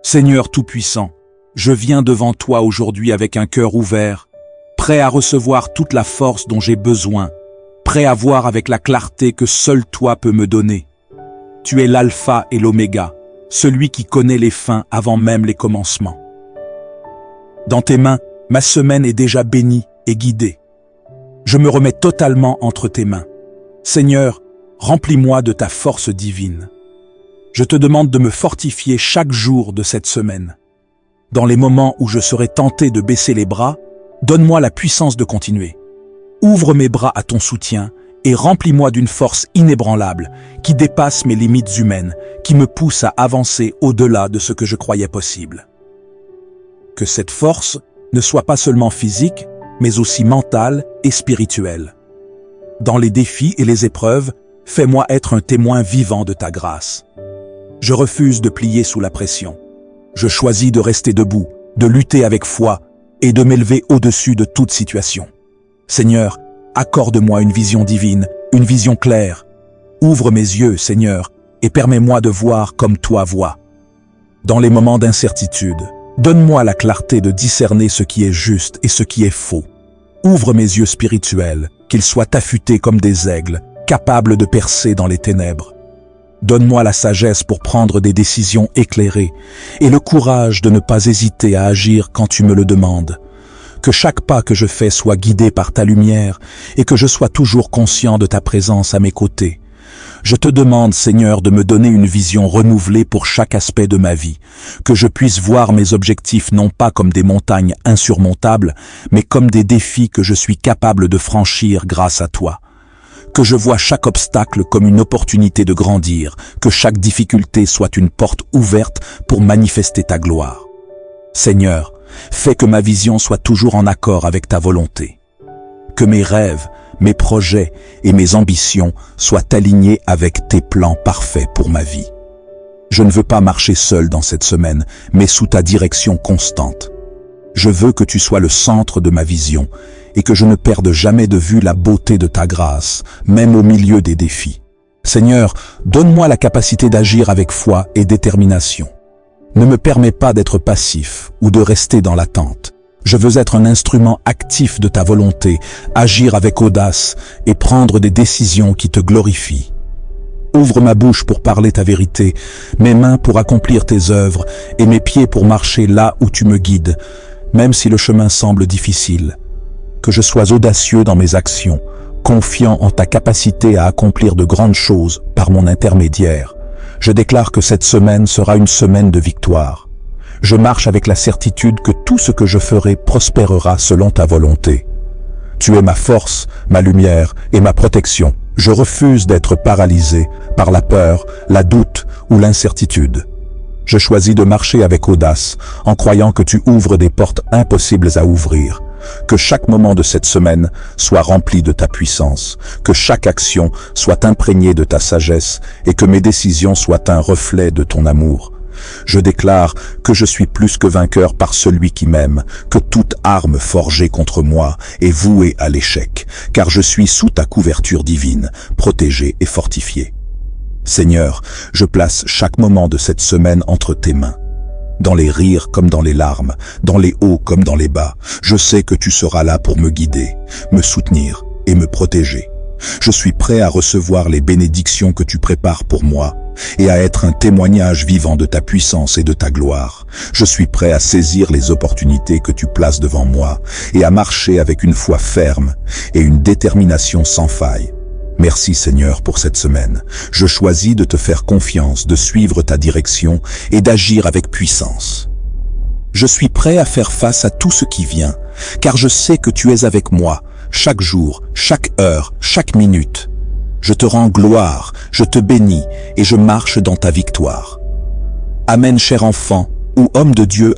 Seigneur Tout-Puissant, je viens devant toi aujourd'hui avec un cœur ouvert, prêt à recevoir toute la force dont j'ai besoin, prêt à voir avec la clarté que seul toi peux me donner. Tu es l'alpha et l'oméga, celui qui connaît les fins avant même les commencements. Dans tes mains, ma semaine est déjà bénie et guidée. Je me remets totalement entre tes mains. Seigneur, remplis-moi de ta force divine. Je te demande de me fortifier chaque jour de cette semaine. Dans les moments où je serai tenté de baisser les bras, donne-moi la puissance de continuer. Ouvre mes bras à ton soutien et remplis-moi d'une force inébranlable qui dépasse mes limites humaines, qui me pousse à avancer au-delà de ce que je croyais possible. Que cette force ne soit pas seulement physique, mais aussi mentale et spirituelle. Dans les défis et les épreuves, fais-moi être un témoin vivant de ta grâce. Je refuse de plier sous la pression. Je choisis de rester debout, de lutter avec foi et de m'élever au-dessus de toute situation. Seigneur, accorde-moi une vision divine, une vision claire. Ouvre mes yeux, Seigneur, et permets-moi de voir comme toi vois. Dans les moments d'incertitude, donne-moi la clarté de discerner ce qui est juste et ce qui est faux. Ouvre mes yeux spirituels, qu'ils soient affûtés comme des aigles, capables de percer dans les ténèbres. Donne-moi la sagesse pour prendre des décisions éclairées et le courage de ne pas hésiter à agir quand tu me le demandes. Que chaque pas que je fais soit guidé par ta lumière et que je sois toujours conscient de ta présence à mes côtés. Je te demande, Seigneur, de me donner une vision renouvelée pour chaque aspect de ma vie, que je puisse voir mes objectifs non pas comme des montagnes insurmontables, mais comme des défis que je suis capable de franchir grâce à toi. Que je vois chaque obstacle comme une opportunité de grandir, que chaque difficulté soit une porte ouverte pour manifester ta gloire. Seigneur, fais que ma vision soit toujours en accord avec ta volonté. Que mes rêves, mes projets et mes ambitions soient alignés avec tes plans parfaits pour ma vie. Je ne veux pas marcher seul dans cette semaine, mais sous ta direction constante. Je veux que tu sois le centre de ma vision et que je ne perde jamais de vue la beauté de ta grâce, même au milieu des défis. Seigneur, donne-moi la capacité d'agir avec foi et détermination. Ne me permets pas d'être passif ou de rester dans l'attente. Je veux être un instrument actif de ta volonté, agir avec audace et prendre des décisions qui te glorifient. Ouvre ma bouche pour parler ta vérité, mes mains pour accomplir tes œuvres et mes pieds pour marcher là où tu me guides, même si le chemin semble difficile. Que je sois audacieux dans mes actions, confiant en ta capacité à accomplir de grandes choses par mon intermédiaire. Je déclare que cette semaine sera une semaine de victoire. Je marche avec la certitude que tout ce que je ferai prospérera selon ta volonté. Tu es ma force, ma lumière et ma protection. Je refuse d'être paralysé par la peur, la doute ou l'incertitude. Je choisis de marcher avec audace, en croyant que tu ouvres des portes impossibles à ouvrir. Que chaque moment de cette semaine soit rempli de ta puissance, que chaque action soit imprégnée de ta sagesse et que mes décisions soient un reflet de ton amour. Je déclare que je suis plus que vainqueur par celui qui m'aime, que toute arme forgée contre moi est vouée à l'échec, car je suis sous ta couverture divine, protégé et fortifié. Seigneur, je place chaque moment de cette semaine entre tes mains. Dans les rires comme dans les larmes, dans les hauts comme dans les bas, je sais que tu seras là pour me guider, me soutenir et me protéger. Je suis prêt à recevoir les bénédictions que tu prépares pour moi et à être un témoignage vivant de ta puissance et de ta gloire. Je suis prêt à saisir les opportunités que tu places devant moi et à marcher avec une foi ferme et une détermination sans faille. Merci Seigneur pour cette semaine. Je choisis de te faire confiance, de suivre ta direction et d'agir avec puissance. Je suis prêt à faire face à tout ce qui vient, car je sais que tu es avec moi, chaque jour, chaque heure, chaque minute. Je te rends gloire, je te bénis et je marche dans ta victoire. Amen, cher enfant ou homme de Dieu.